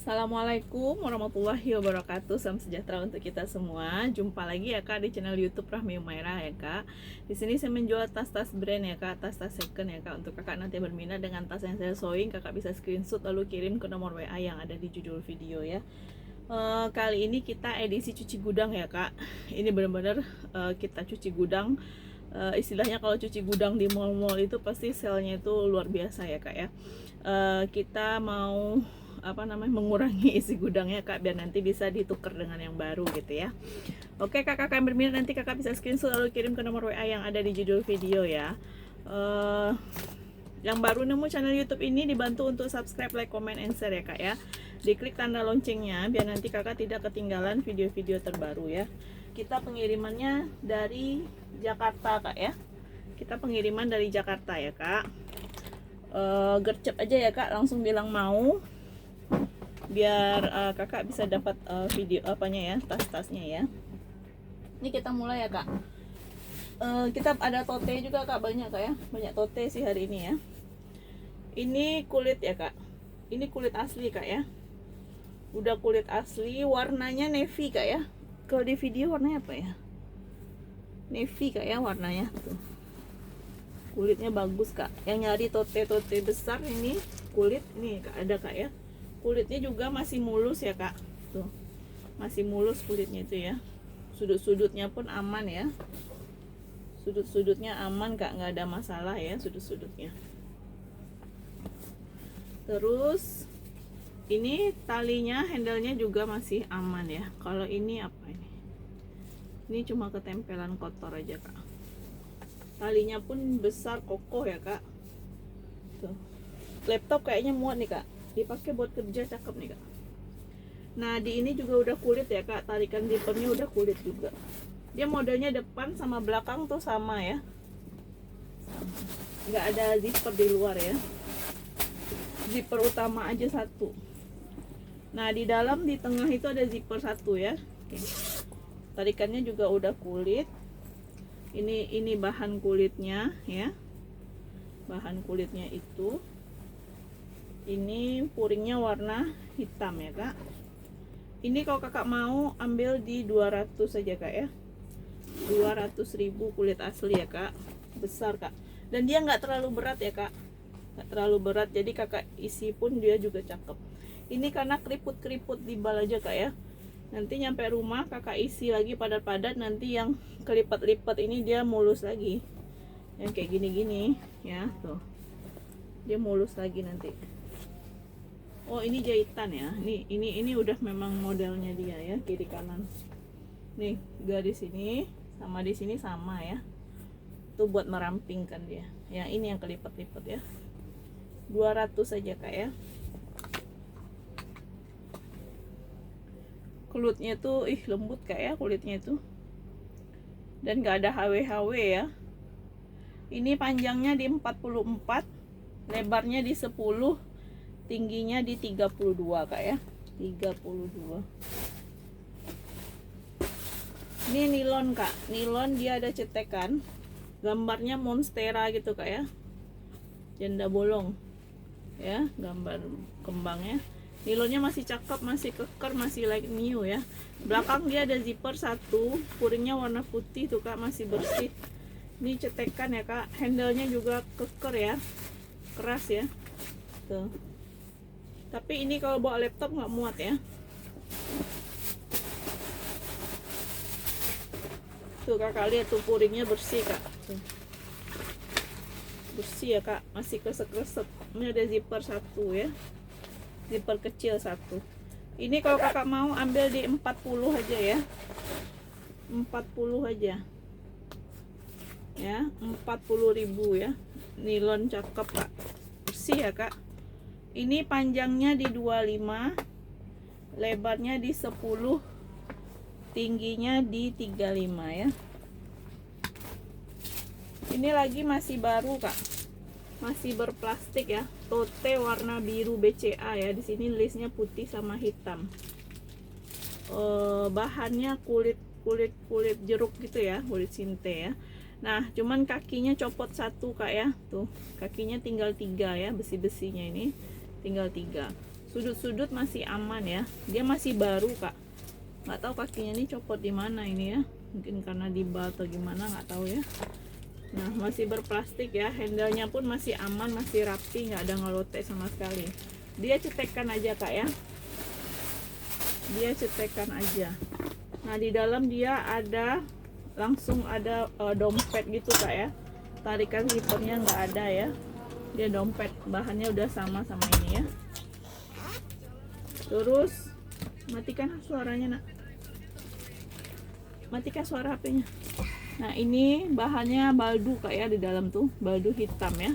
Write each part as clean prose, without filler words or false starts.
Assalamualaikum warahmatullahi wabarakatuh. Salam sejahtera untuk kita semua. Jumpa lagi ya Kak di channel YouTube Rahmi Umairah ya Kak. Di sini saya menjual tas-tas brand ya Kak, tas-tas second ya Kak. Untuk Kakak nanti berminat dengan tas yang saya showing, Kakak bisa screenshot lalu kirim ke nomor WA yang ada di judul video ya. Kali ini kita edisi cuci gudang ya Kak. Ini benar-benar kita cuci gudang. Istilahnya kalau cuci gudang di mall-mall itu pasti selnya itu luar biasa ya Kak ya. Kita mau mengurangi isi gudangnya Kak, biar nanti bisa ditukar dengan yang baru gitu ya. Oke, kakak akan berminat nanti kakak bisa screenshot lalu kirim ke nomor WA yang ada di judul video ya. Yang baru nemu channel YouTube ini dibantu untuk subscribe, like, comment, and share ya Kak ya. Diklik tanda loncengnya biar nanti kakak tidak ketinggalan video-video terbaru ya. Kita pengirimannya dari Jakarta Kak ya. Kita pengiriman dari Jakarta ya Kak. Gercep aja ya Kak, langsung bilang mau, biar kakak bisa dapat video apanya ya, tas-tasnya ya. Ini kita mulai ya Kak. Kita ada tote juga Kak, banyak Kak ya, banyak tote sih hari ini ya. Ini kulit ya Kak, ini kulit asli Kak ya, udah kulit asli, warnanya navy Kak ya. Kalau di video warnanya apa ya, navy Kak ya warnanya tuh. Kulitnya bagus Kak, yang nyari tote-tote besar ini kulit ini Kak, ada Kak ya. Kulitnya juga masih mulus ya Kak, tuh masih mulus kulitnya itu ya. Sudut-sudutnya pun aman ya, sudut-sudutnya aman Kak, nggak ada masalah ya sudut-sudutnya. Terus ini talinya, handle-nya juga masih aman ya. Kalau ini apa ini? Ini cuma ketempelan kotor aja Kak. Talinya pun besar kokoh ya Kak. Tuh. Laptop kayaknya muat nih Kak, dipakai buat kerja, cakep nih Kak. Nah di ini juga udah kulit ya Kak, tarikan zippernya udah kulit juga. Dia modelnya depan sama belakang tuh sama ya, nggak ada zipper di luar ya, zipper utama aja satu. Nah di dalam, di tengah itu ada zipper satu ya. Oke. Tarikannya juga udah kulit. Ini bahan kulitnya ya, bahan kulitnya itu. Ini puringnya warna hitam ya Kak. Ini kalau kakak mau ambil di 200 saja Kak ya, 200.000 kulit asli ya Kak, besar Kak. Dan dia nggak terlalu berat ya Kak, nggak terlalu berat, jadi kakak isi pun dia juga cakep. Ini karena keriput-keriput di bal aja Kak ya. Nanti nyampe rumah kakak isi lagi padat-padat, nanti yang kelipat-lipat ini dia mulus lagi, yang kayak gini-gini ya tuh, dia mulus lagi nanti. Oh ini jahitan ya, ini udah memang modelnya dia ya, kiri kanan nih, garis ini sama di sini sama ya, tuh buat merampingkan dia ya. Ini yang kelipat-lipat ya, 200 saja Kak ya. Kulitnya tuh lembut Kak ya kulitnya itu, dan gak ada HW-HW ya. Ini panjangnya di 44, lebarnya di 10, tingginya di 32 Kak ya, 32. Ini nilon Kak, nilon, dia ada cetekan, gambarnya monstera gitu Kak ya, janda bolong ya, gambar kembangnya. Nilonnya masih cakep, masih keker, masih like new ya. Belakang dia ada zipper satu, puringnya warna putih tuh Kak, masih bersih. Ini cetekan ya Kak, handle-nya juga keker ya, keras ya tuh. Tapi ini kalau bawa laptop nggak muat ya. Tuh kakak lihat tuh, puringnya bersih Kak tuh. Bersih ya Kak, masih kresek-kresek. Ini ada zipper satu ya, zipper kecil satu. Ini kalau kakak mau ambil di 40 aja ya, 40 aja ya, 40.000 ya. Nilon cakep Kak, bersih ya Kak. Ini panjangnya di 25, lebarnya di 10, tingginya di 35 ya. Ini lagi masih baru Kak, masih berplastik ya, tote warna biru BCA ya. Di sini listnya putih sama hitam. Bahannya kulit jeruk gitu ya, kulit sinte ya. Nah cuman kakinya copot satu Kak ya, tuh kakinya tinggal 3 ya, besi-besinya ini tinggal 3. Sudut-sudut masih aman ya, dia masih baru kak. Nggak tahu kakinya ini copot di mana ini ya, mungkin karena di bal atau gimana, nggak tahu ya. Nah masih berplastik ya, handle-nya pun masih aman, masih rapi, nggak ada ngelotek sama sekali. Dia cetekan aja kak ya, dia cetekan aja. Nah di dalam dia ada langsung ada dompet gitu kak ya, tarikan zippernya nggak ada ya, dia dompet, bahannya udah sama ini ya. Terus matikan suaranya nak, matikan suara HP-nya. Nah ini bahannya baldu kak ya, di dalam tuh baldu hitam ya,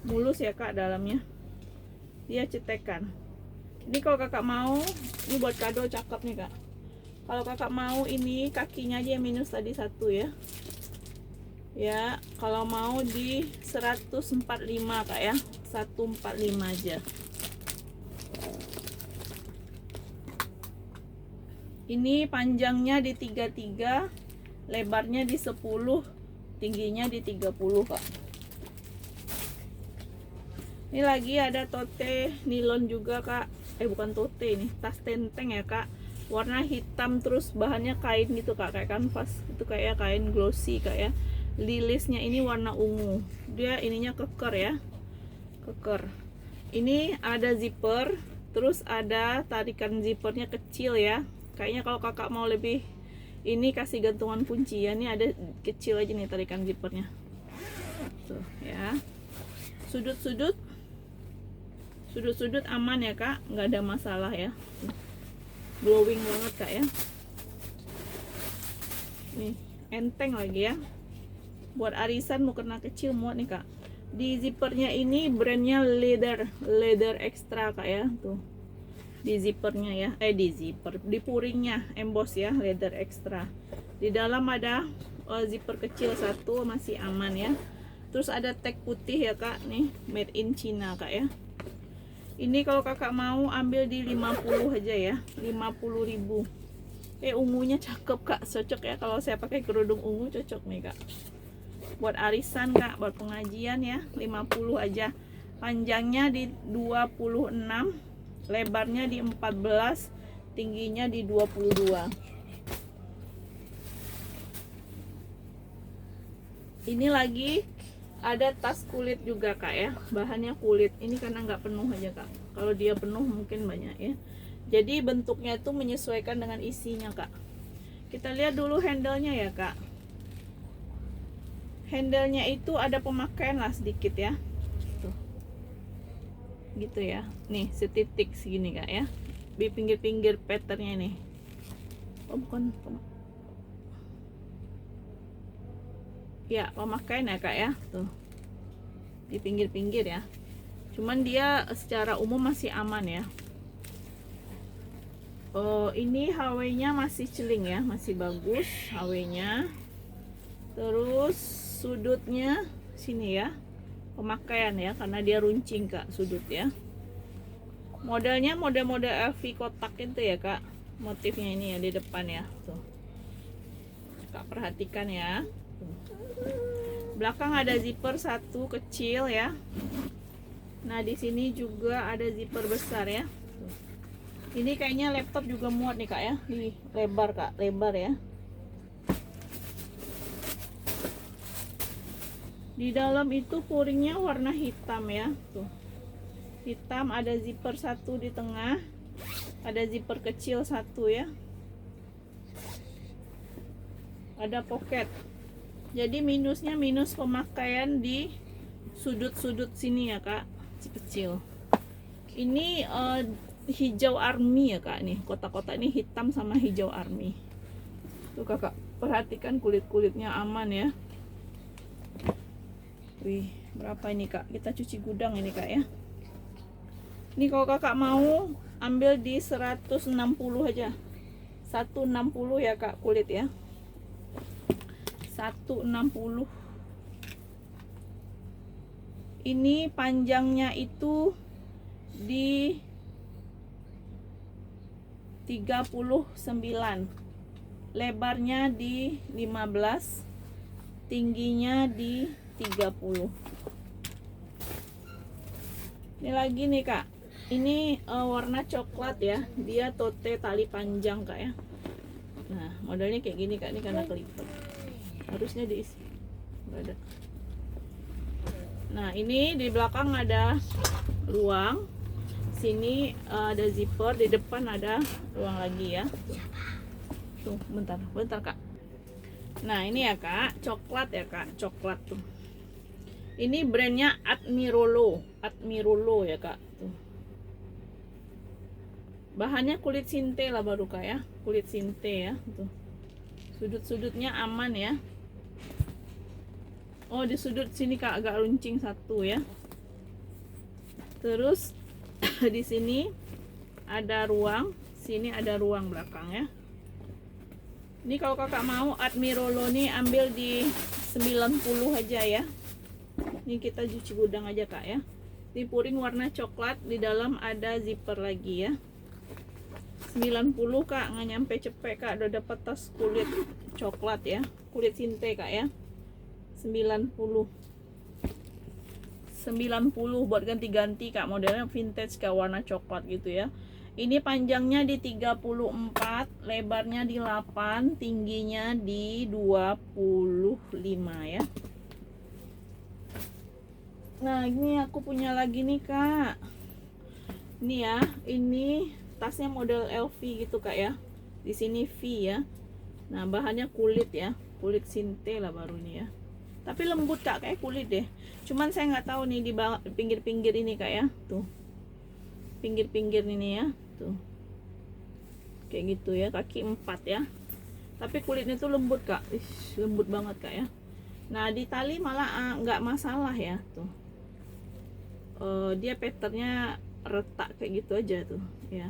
mulus ya kak dalamnya, dia cetekan. Ini kalau kakak mau, ini buat kado cakep nih kak. Kalau kakak mau ini kakinya aja yang minus tadi satu ya. Ya, kalau mau di 145 kak ya, 145 aja. Ini panjangnya di 33, lebarnya di 10, tingginya di 30 kak. Ini lagi ada tote nilon juga kak, bukan tote, ini tas tenteng ya kak, warna hitam, terus bahannya kain gitu kak, kayak kanvas itu, kayak kain glossy kak ya. Lilisnya ini warna ungu, dia ininya keker ya, keker. Ini ada zipper, terus ada tarikan zippernya kecil ya. Kayaknya kalau kakak mau lebih ini kasih gantungan kunci ya, ini ada kecil aja nih tarikan zippernya tuh ya. Sudut-sudut aman ya kak, nggak ada masalah ya, glowing banget kak ya. Nih enteng lagi ya, buat arisan mau kena kecil muat nih kak. Di zippernya ini brandnya leather extra kak ya, tuh di zippernya ya, di puringnya emboss ya, leather extra. Di dalam ada zipper kecil satu, masih aman ya. Terus ada tag putih ya kak, nih made in China kak ya. Ini kalau kakak mau ambil di 50 aja ya, 50.000. Ungunya cakep kak, cocok ya kalau saya pakai kerudung ungu, cocok nih kak. Buat arisan kak, buat pengajian ya, 50 aja. Panjangnya di 26, lebarnya di 14, tingginya di 22. Ini lagi ada tas kulit juga kak ya, bahannya kulit. Ini karena nggak penuh aja kak, kalau dia penuh mungkin banyak ya. Jadi bentuknya itu menyesuaikan dengan isinya kak. Kita lihat dulu handle-nya ya kak. Handle-nya itu ada pemakaian lah sedikit ya, tuh gitu ya, nih setitik segini kak ya, di pinggir-pinggir patternnya nih. Bukan ya, pemakaian ya kak ya, tuh di pinggir-pinggir ya. Cuman dia secara umum masih aman ya. Ini HW-nya masih celing ya, masih bagus HW-nya. Terus sudutnya sini ya, pemakaian ya, karena dia runcing kak sudut ya. Modelnya model-model LV kotak itu ya kak, motifnya ini ya di depan ya, tuh kak perhatikan ya. Belakang ada zipper satu kecil ya. Nah di sini juga ada zipper besar ya. Tuh. Ini kayaknya laptop juga muat nih kak ya, di lebar kak, lebar ya. Di dalam itu puringnya warna hitam ya, tuh hitam, ada zipper satu di tengah, ada zipper kecil satu ya, ada pocket. Jadi minusnya minus pemakaian di sudut-sudut sini ya kak, kecil. Ini hijau army ya kak, nih kotak-kotak ini hitam sama hijau army. Tuh kakak perhatikan kulit-kulitnya aman ya. Wih, berapa ini kak? Kita cuci gudang ini kak ya. Ini kalau kakak mau ambil di 160 aja. 160 ya kak, kulit ya. 160. Ini panjangnya itu di 39. Lebarnya di 15. Tingginya di 30. Ini lagi nih kak, Ini warna coklat ya, dia tote tali panjang kak ya. Nah modelnya kayak gini kak, ini karena kelipat, harusnya diisi, nggak ada. Nah ini di belakang ada ruang, sini ada zipper, di depan ada ruang lagi ya. Tuh bentar kak. Nah ini ya kak, coklat ya kak, coklat tuh. Ini brandnya Admirolo ya kak. Tuh. Bahannya kulit sinte lah baru kak ya, kulit sinte ya. Tuh. Sudut-sudutnya aman ya. Oh di sudut sini kak agak runcing satu ya. Terus di sini ada ruang, sini ada ruang belakang ya. Ini kalau kakak mau Admirolo nih ambil di 90 aja ya. Ini kita cuci gudang aja kak ya. Ini puring warna coklat, di dalam ada zipper lagi ya. 90 kak, nggak nyampe cepet kak, udah dapat tas kulit coklat ya, kulit sinte kak ya. 90 buat ganti-ganti kak, modelnya vintage kak, warna coklat gitu ya. Ini panjangnya di 34, lebarnya di 8, tingginya di 25 ya. Nah ini aku punya lagi nih kak, ini ya, ini tasnya model LV gitu kak ya, di sini V ya. Nah bahannya kulit ya, kulit sinte lah baru ini ya, tapi lembut kak, kayak kulit deh. Cuman saya nggak tahu nih di pinggir-pinggir ini kak ya, tuh pinggir-pinggir ini ya, tuh kayak gitu ya, kaki 4 ya, tapi kulitnya tuh lembut kak. Lembut banget kak ya. Nah di tali malah nggak masalah ya, tuh dia patternnya retak kayak gitu aja tuh ya.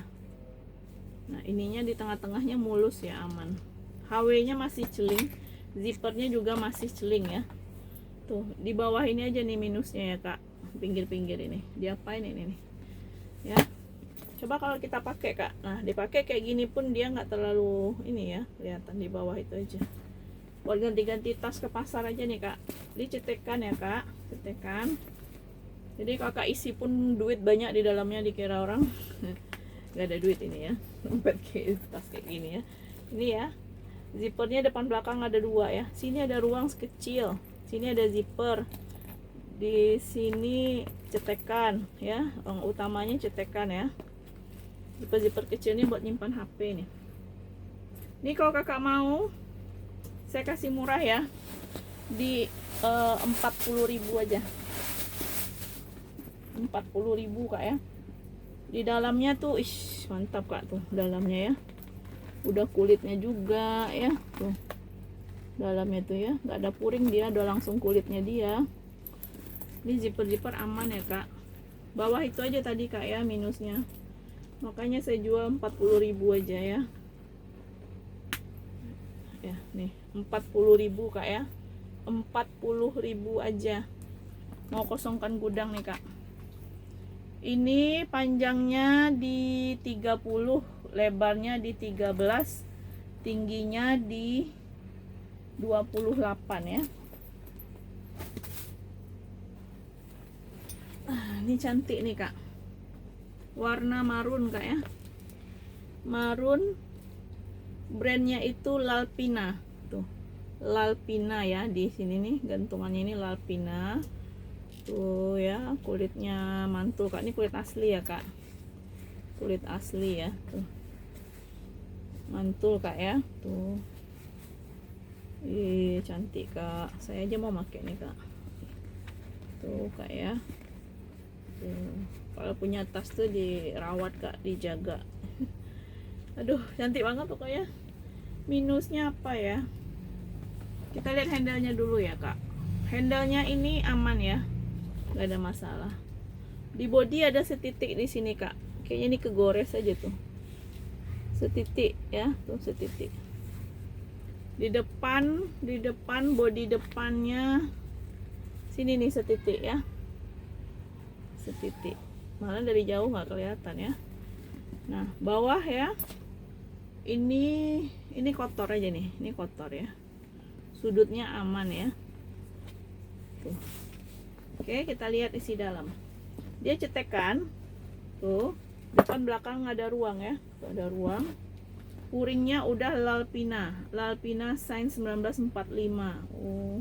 Nah ininya di tengah-tengahnya mulus ya, aman. HW nya masih celing, zippernya juga masih celing ya. Tuh di bawah ini aja nih minusnya ya kak, pinggir-pinggir ini diapain ini nih ya. Coba kalau kita pakai kak, nah dipakai kayak gini pun dia nggak terlalu ini ya, kelihatan di bawah itu aja. Buat ganti-ganti tas ke pasar aja nih kak, dicetekan ya kak, cetekan. Jadi kakak isi pun duit banyak di dalamnya, dikira orang nggak ada duit ini ya. Tas kayak gini ya. Ini ya, zippernya depan belakang ada 2 ya. Sini ada ruang kecil, sini ada zipper, di sini cetekan ya, ruang utamanya cetekan ya. Zipper kecil ini buat nyimpan HP nih. Ini kalau kakak mau saya kasih murah ya, di 40.000 aja. 40.000 kak ya. Di dalamnya tuh mantap kak, tuh dalamnya ya, udah kulitnya juga ya, tuh dalamnya tuh ya, nggak ada puring, dia udah langsung kulitnya dia. Ini zipper aman ya kak. Bawah itu aja tadi kak ya minusnya, makanya saya jual 40.000 aja ya. Ya nih 40.000 kak ya, 40.000 aja. Mau kosongkan gudang nih kak. Ini panjangnya di 30, lebarnya di 13, tingginya di 28 ya. Ini cantik nih kak, warna marun kak ya, marun. Brandnya itu Lalpina, tuh Lalpina ya, di sini nih gantungannya ini Lalpina. Tuh ya, kulitnya mantul kak, ini kulit asli ya kak, kulit asli ya, tuh mantul kak ya, tuh. Ih cantik kak, saya aja mau pakai nih kak, tuh kak ya. Tuh kalau punya tas tuh dirawat kak, dijaga. Aduh cantik banget pokoknya. Minusnya apa ya, kita lihat handle-nya dulu ya kak. Handle-nya ini aman ya, nggak ada masalah. Di body ada setitik di sini kak, kayaknya ini kegores aja tuh, setitik ya, tuh setitik. Di depan body depannya sini nih setitik ya, setitik, malah dari jauh nggak kelihatan ya. Nah bawah ya, ini kotor aja nih, ini kotor ya, sudutnya aman ya, tuh. Oke kita lihat isi dalam, dia cetekan Tuh, depan belakang ada ruang ya. Tuh, ada ruang. Puringnya udah Lalpina Sign 1945. Oh.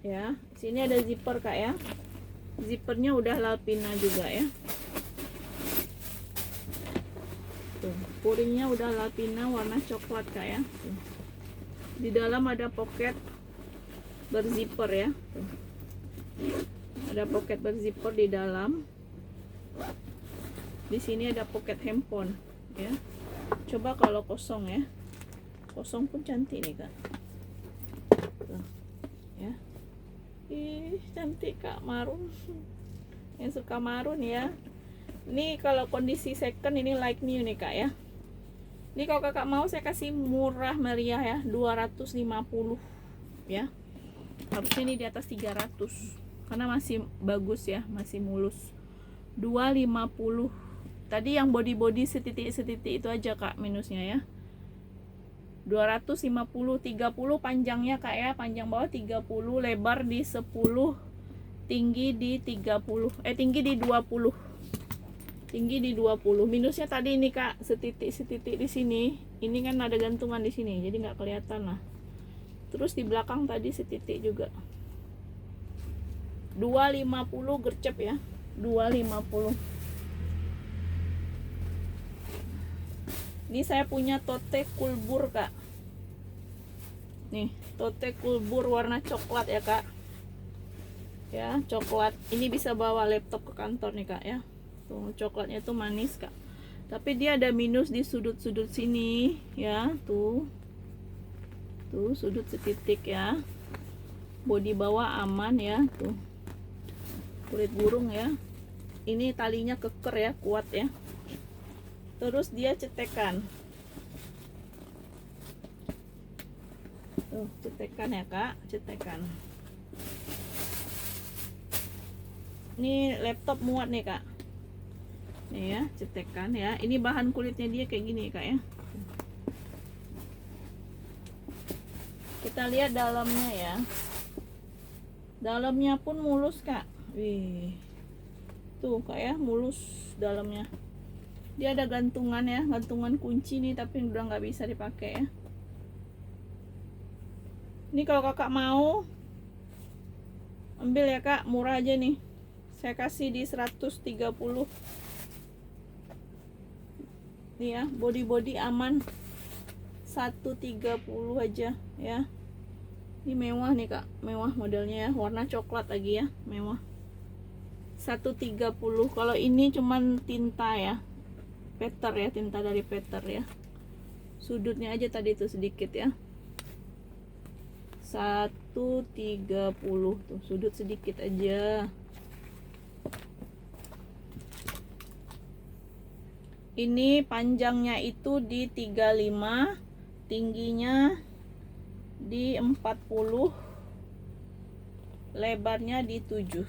Ya, sini ada zipper Kak ya. Zippernya udah Lalpina juga ya. Tuh, puringnya udah Lalpina warna coklat Kak ya. Tuh. Di dalam ada pocket berzipper ya. Tuh. Ada pocket berzipper di dalam. Di sini ada pocket handphone ya. Coba kalau kosong ya. Kosong pun cantik nih Kak. Tuh, ya. Ih, cantik Kak, marun. Yang suka marun ya. Ini kalau kondisi second ini like new nih Kak ya. Ini kalau Kakak mau saya kasih murah meriah ya, 250 ya. Harusnya ini di atas 300 karena masih bagus ya, masih mulus. 250. Tadi yang body setitik-setitik itu aja Kak minusnya ya. 250, 30 panjangnya Kak ya, panjang bawah 30, lebar di 10, tinggi di 30, tinggi di 20. Tinggi di 20. Minusnya tadi ini Kak, setitik-setitik di sini. Ini kan ada gantungan di sini, jadi nggak kelihatan lah. Terus di belakang tadi setitik juga. 250 gercep ya. 250. Ini saya punya tote kulbur Kak. Nih, tote kulbur warna coklat ya Kak. Ya, coklat. Ini bisa bawa laptop ke kantor nih Kak ya. Tuh, coklatnya tuh manis Kak. Tapi dia ada minus di sudut-sudut sini ya, tuh. Tuh, sudut setitik ya. Bodi bawah aman ya, tuh. Kulit burung ya. Ini talinya keker ya, kuat ya. Terus dia cetekan. Tuh, cetekan ya Kak, cetekan. Ini laptop muat nih Kak. Nih ya, cetekan ya. Ini bahan kulitnya dia kayak gini Kak ya. Kita lihat dalamnya ya. Dalamnya pun mulus Kak. Wih. Tuh Kak ya, mulus dalamnya. Dia ada gantungan ya, gantungan kunci nih, tapi udah nggak bisa dipakai ya. Ini kalau Kakak mau ambil ya Kak, murah aja nih. Saya kasih di 130. Nih ya, body aman. 130 aja ya. Ini mewah nih Kak, mewah modelnya ya, warna coklat lagi ya, mewah. 130. Kalau ini cuman tinta ya. Peter ya, tinta dari Peter ya. Sudutnya aja tadi tuh sedikit ya. 130 tuh, sudut sedikit aja. Ini panjangnya itu di 35, tingginya di 40, lebarnya di 7.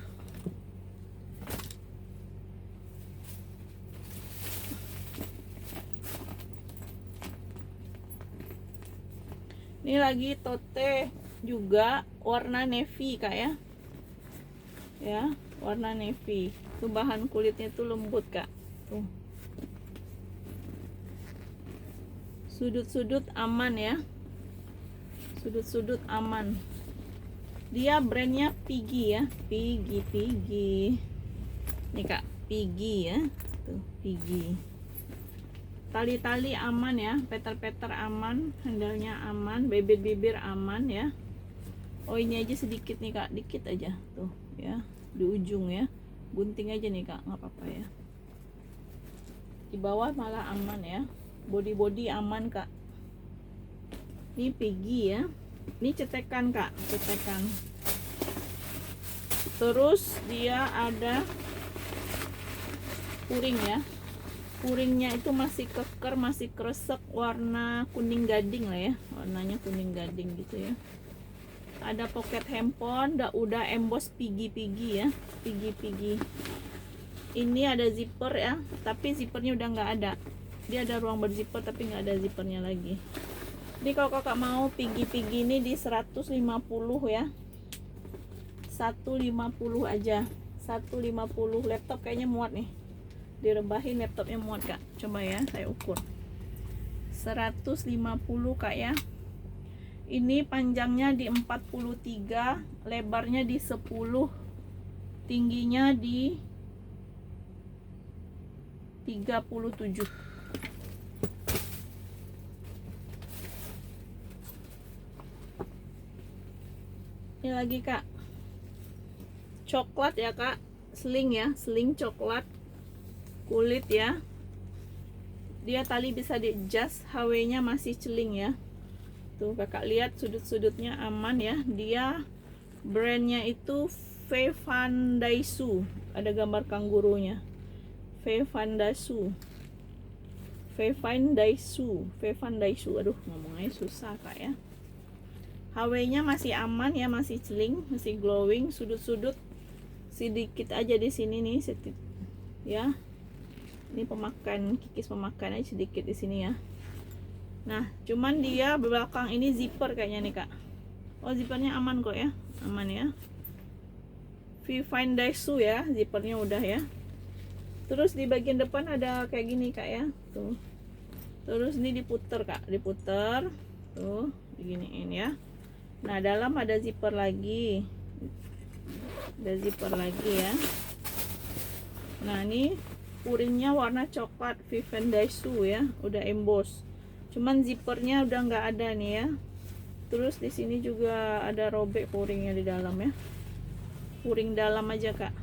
Ini lagi tote juga warna navy Kak ya. Ya, warna navy. Tuh bahan kulitnya tuh lembut Kak. Tuh. Sudut-sudut aman ya. Sudut-sudut aman. Dia brandnya Piggy ya. Piggy. Nih Kak, Piggy ya. Tuh, Piggy. Tali-tali aman ya, peter aman, handalnya aman, bibir aman ya. Oh, ini aja sedikit nih Kak, dikit aja tuh ya, di ujung ya. Gunting aja nih Kak, nggak apa-apa ya. Di bawah malah aman ya. Body aman Kak. Ini Piggy ya. Ini cetekan Kak, cetekan. Terus dia ada puring ya. Puringnya itu masih keker, masih kresek, warna kuning gading lah ya, warnanya kuning gading gitu ya. Ada pocket handphone, udah emboss Piggy ya, Piggy. Ini ada zipper ya, tapi zippernya udah nggak ada. Dia ada ruang berzipper tapi nggak ada zippernya lagi. Jadi kalau Kakak mau Piggy ini di 150 ya, 150 aja, 150. Laptop kayaknya muat nih, direbahin laptopnya muat kak. Coba ya saya ukur 150 kak ya. Ini panjangnya di 43, lebarnya di 10, tingginya di 37. Ini lagi kak, coklat ya kak, sling ya, sling coklat kulit ya. Dia tali bisa di adjust, HW nya masih celing ya. Tuh kakak lihat sudut-sudutnya aman ya. Dia brandnya itu Fevandaisu, ada gambar kangurunya. Fevandaisu, aduh ngomongnya susah kak ya. HW nya masih aman ya, masih celing, masih glowing. Sudut-sudut sedikit aja di sini nih ya. Ini pemakaian, kikis pemakaian aja sedikit di sini ya. Nah, cuman dia belakang ini zipper kayaknya nih kak. Oh, zippernya aman kok ya, aman ya. Fevandaisu ya, zippernya udah ya. Terus di bagian depan ada kayak gini kak ya, tuh. Terus ini diputer kak, diputer, tuh, diginiin ya. Nah, dalam ada zipper lagi, ya. Nah, ini puringnya warna coklat Fevandaisu ya, udah emboss. Cuman zippernya udah nggak ada nih ya. Terus di sini juga ada robek puringnya di dalam ya. Puring dalam aja kak.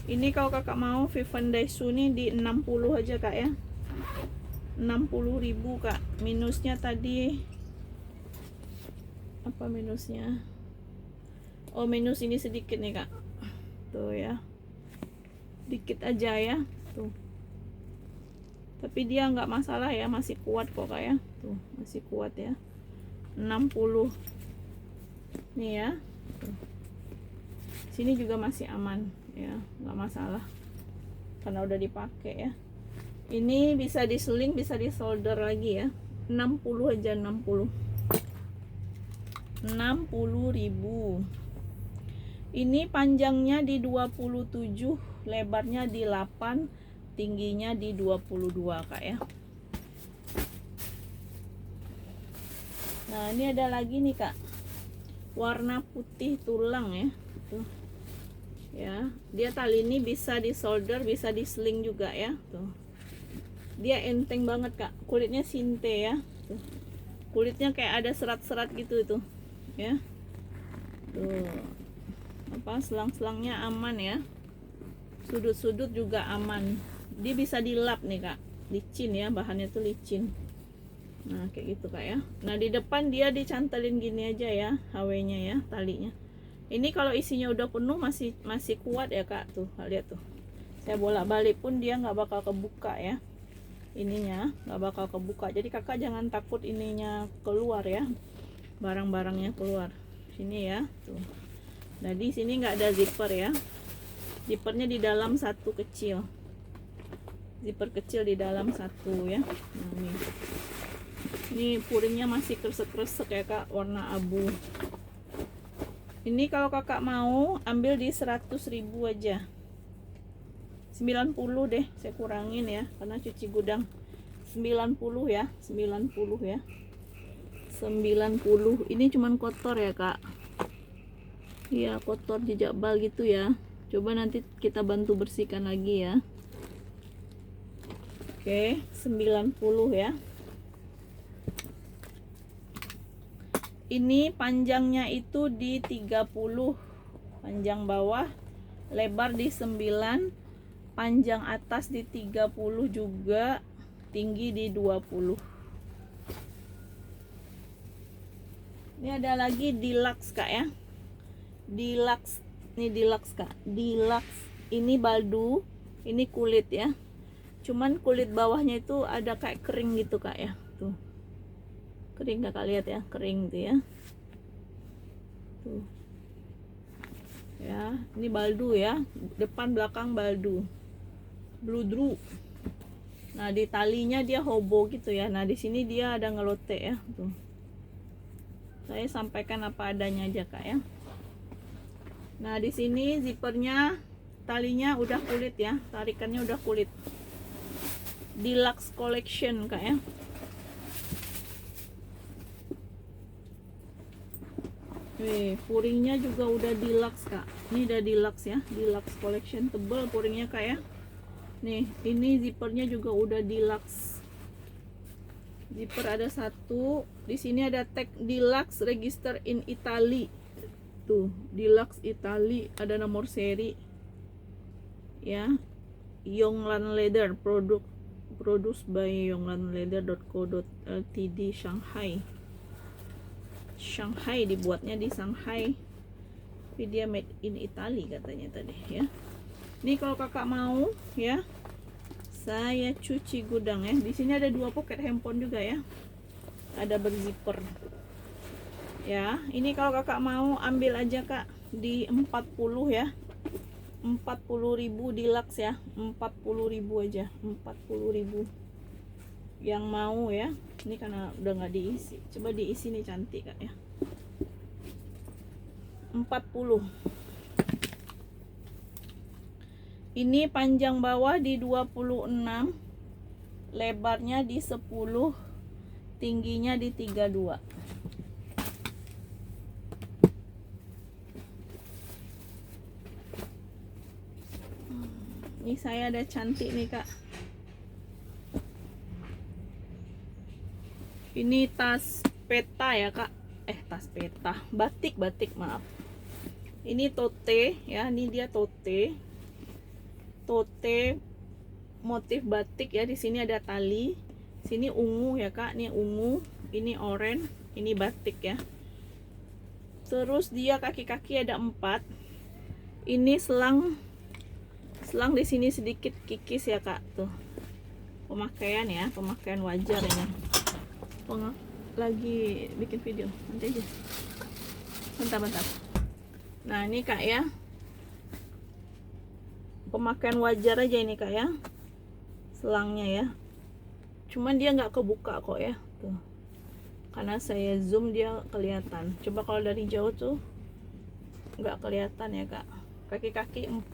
Ini kalau kakak mau Fevandaisu nih di 60 aja kak ya. 60.000 kak. Minusnya tadi apa minusnya? Oh, minus ini sedikit nih kak. Tuh ya. Dikit aja ya. Tuh. Tapi dia nggak masalah ya, masih kuat kok kak ya. Tuh, masih kuat ya. 60 nih ya. Tuh. Sini juga masih aman ya, nggak masalah karena udah dipakai ya. Ini bisa diseling, bisa disolder lagi ya. 60 aja, 60.000. Ini panjangnya di 27, lebarnya di 8, tingginya di 22 kak ya. Nah, ini ada lagi nih kak, warna putih tulang ya. Tuh ya, dia tali ini bisa disolder, bisa diseling juga ya. Tuh, dia enteng banget kak, kulitnya sinte ya. Tuh, kulitnya kayak ada serat-serat gitu tuh ya. Tuh, apa, selang-selangnya aman ya, sudut-sudut juga aman. Dia bisa dilap nih kak, licin ya, bahannya tuh licin. Nah, kayak gitu kak ya. Nah, di depan dia dicantelin gini aja ya, HW nya ya, talinya. Ini kalau isinya udah penuh masih kuat ya kak. Tuh lihat tuh, saya bolak-balik pun dia nggak bakal kebuka ya. Ininya nggak bakal kebuka, jadi kakak jangan takut ininya keluar ya, barang-barangnya keluar sini ya. Tuh, nah di sini nggak ada zipper ya, zippernya di dalam satu kecil, zipper kecil di dalam satu ya. Nah, ini puringnya masih kresek-kresek ya kak, warna abu. Ini kalau kakak mau ambil di 100.000 aja, 90 deh, saya kurangin ya karena cuci gudang. 90 ya, 90 ya, 90. Ini cuman kotor ya kak, iya kotor, jejak bal gitu ya. Coba nanti kita bantu bersihkan lagi ya. Oke, 90 ya. Ini panjangnya itu di 30, panjang bawah, lebar di 9, panjang atas di 30 juga, tinggi di 20. Ini ada lagi deluxe kak ya, deluxe. Ini deluxe kak, deluxe. Ini baldu, ini kulit ya, cuman kulit bawahnya itu ada kayak kering gitu kak ya. Tuh, kering, kakak lihat ya, kering tuh ya. Tuh ya, ini baldu ya, depan belakang baldu, bludru. Nah, di talinya dia hobo gitu ya. Nah, di sini dia ada ngelote ya. Tuh, saya sampaikan apa adanya aja kak ya. Nah, di sini zippernya, talinya udah kulit ya, tarikannya udah kulit. Deluxe collection kak ya. Puringnya juga udah deluxe kak. Ini udah deluxe ya, deluxe collection, tebal puringnya kak ya. Nih, ini zippernya juga udah deluxe. Zipper ada satu. Di sini ada tag deluxe register in Italy. Tuh, deluxe Italy, ada nomor seri. Ya. Yonglan Leather, produced by yonglanleather.co.ltd Shanghai. Shanghai, dibuatnya di Shanghai. Tapi dia made in Italy katanya tadi ya. Ini kalau kakak mau ya, saya cuci gudang ya. Di sini ada 2 pocket handphone juga ya. Ada berzipper. Ya, ini kalau kakak mau ambil aja kak di 40 ya. 40.000 deluxe ya. 40.000 aja, 40.000. Yang mau ya. Ini karena udah nggak diisi. Coba diisi nih, cantik kak ya. 40. Ini panjang bawah di 26, lebarnya di 10, tingginya di 32. Ini saya ada cantik nih kak. Ini tas peta ya kak. Tas peta, batik maaf. Ini tote ya, ini dia tote motif batik ya. Di sini ada tali, sini ungu ya kak, ini ungu, ini oranye, ini batik ya. Terus dia kaki-kaki ada 4. Ini selang di sini sedikit kikis ya kak, tuh pemakaian ya, pemakaian wajar ini. Lagi bikin video, nanti aja, bentar. Nah ini kak ya, pemakaian wajar aja ini kak ya, selangnya ya. Cuman dia nggak kebuka kok ya, tuh. Karena saya zoom dia kelihatan. Coba kalau dari jauh tuh nggak kelihatan ya kak. Kaki-kaki 4,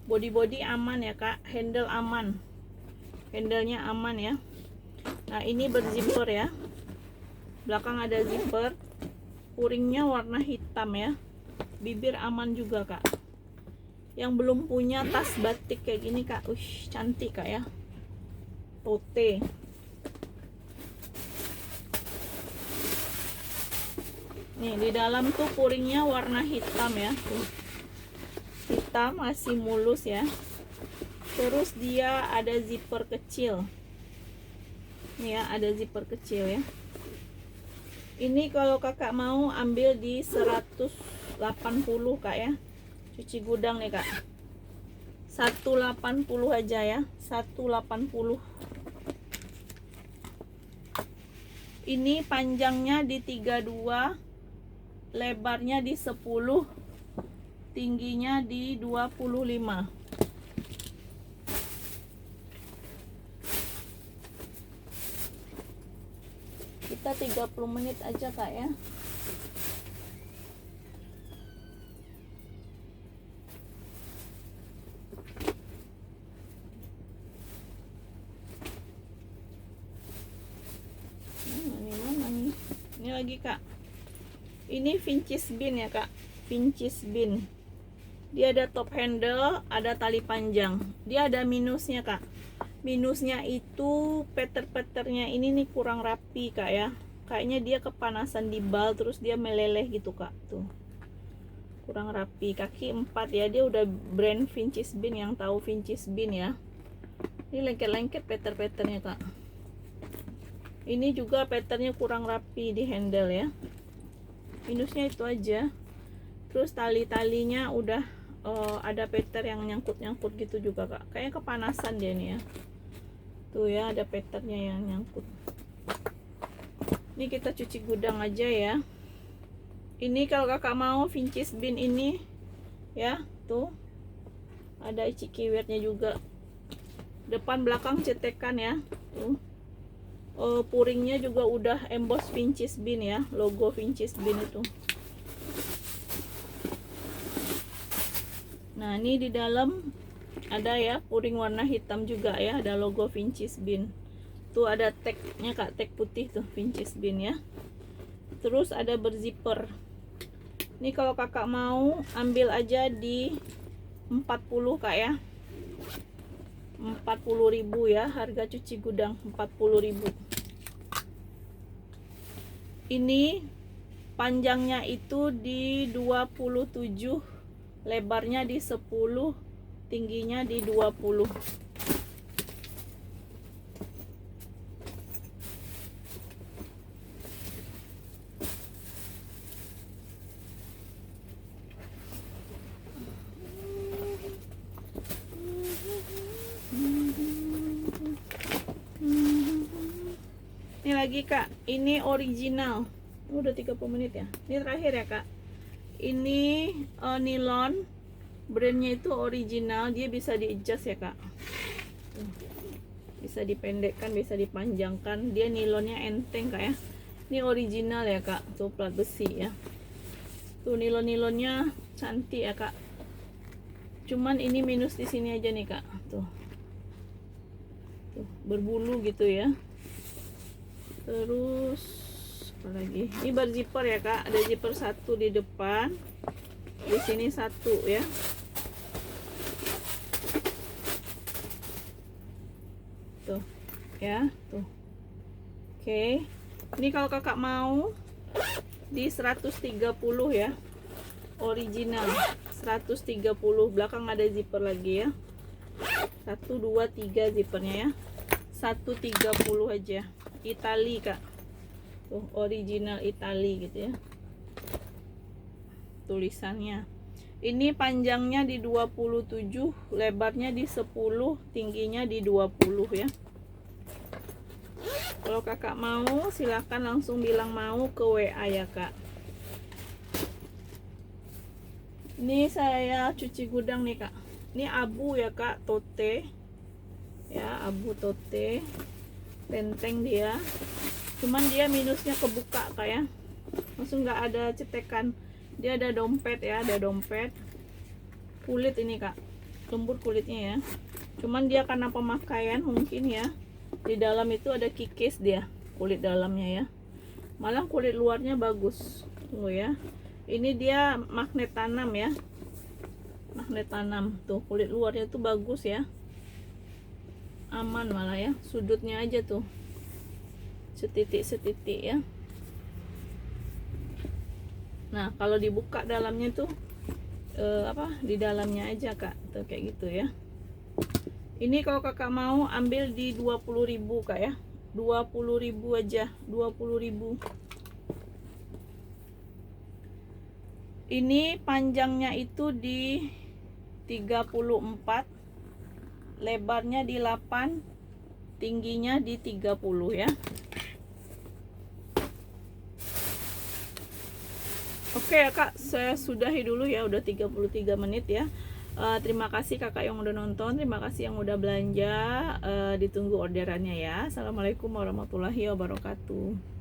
body aman ya kak, handle aman, handlenya aman ya. Nah ini berzipper ya, belakang ada zipper, puringnya warna hitam ya, bibir aman juga kak. Yang belum punya tas batik kayak gini kak, cantik kak ya, tote. Nih di dalam tuh puringnya warna hitam ya, tuh. Hitam, masih mulus ya. Terus dia ada zipper kecil. Nih ya, ada zipper kecil ya. Ini kalau kakak mau ambil di 180 kak ya. Cuci gudang nih kak, 180 aja ya, 180. Ini panjangnya di 32, lebarnya di 10, tingginya di 25. Kita 30 menit aja kak ya. Ini lagi kak, ini vintage bin ya kak, vintage bin. Dia ada top handle, ada tali panjang. Dia ada minusnya kak. Minusnya itu peter-peternya ini nih kurang rapi kak ya. Kayaknya dia kepanasan di bal, terus dia meleleh gitu kak, tuh. Kurang rapi. Kaki 4 ya, dia udah brand vintage bin, yang tahu vintage bin ya. Ini lengket-lengket peter-peternya kak. Ini juga patternnya kurang rapi di handle ya. Minusnya itu aja. Terus tali-talinya udah ada pattern yang nyangkut-nyangkut gitu juga kak. Kayaknya kepanasan dia nih ya. Tuh ya, ada patternnya yang nyangkut. Ini kita cuci gudang aja ya. Ini kalau kakak mau vintage bin ini ya, tuh ada cikiwirnya juga. Depan belakang cetekan ya, tuh. Puringnya juga udah emboss vintage bin ya, logo vintage bin itu. Nah, ini di dalam ada ya puring warna hitam juga ya, ada logo Vincis Bean. Tuh ada tagnya Kak, tag putih tuh Vincis Bean ya. Terus ada berzipper. Ini kalau kakak mau ambil aja di 40 Kak ya. 40.000 ya, harga cuci gudang 40.000. Ini panjangnya itu di 27, lebarnya di 10, tingginya di 20. Ini lagi Kak, ini original. Udah 30 menit ya. Ini terakhir ya Kak. Ini nilon, brandnya itu original, dia bisa di adjust ya Kak. Bisa dipendekkan, bisa dipanjangkan. Dia nilonnya enteng Kak ya. Ini original ya Kak, tuh plat besi ya. Tuh nilon-nilonnya cantik ya Kak. Cuman ini minus di sini aja nih Kak. Tuh berbulu gitu ya. Terus apa lagi? Ini berzipper ya Kak. Ada zipper satu di depan. Di sini satu ya. Tuh ya, tuh. Oke. Ini kalau kakak mau di 130 ya. Original 130. Belakang ada zipper lagi ya. 1 2 3 zippernya ya. 130 aja. Itali Kak. Tuh original Itali gitu ya. Tulisannya. Ini panjangnya di 27, lebarnya di 10, tingginya di 20 ya. Kalau kakak mau silahkan langsung bilang mau ke WA ya Kak. Ini saya cuci gudang nih Kak. Ini abu ya Kak, tote. Ya, abu tote. Tenteng dia, cuman dia minusnya kebuka Kak ya, langsung nggak ada cetekan. Dia ada dompet ya, ada dompet kulit ini Kak, lembut kulitnya ya. Cuman dia karena pemakaian mungkin ya, di dalam itu ada kikis dia, kulit dalamnya ya. Malah kulit luarnya bagus. Tunggu ya, ini dia magnet tanam ya, magnet tanam. Tuh kulit luarnya tuh bagus ya, aman malah ya, sudutnya aja tuh setitik-setitik ya. Nah kalau dibuka dalamnya tuh di dalamnya aja Kak, tuh kayak gitu ya. Ini kalau kakak mau ambil di 20.000 Kak ya, 20.000 aja, 20.000. Ini panjangnya itu di 34, lebarnya di 8, tingginya di 30 ya. Oke ya Kak, saya sudahi dulu ya, udah 33 menit ya. Terima kasih kakak yang udah nonton, terima kasih yang udah belanja. Ditunggu orderannya ya. Assalamualaikum warahmatullahi wabarakatuh.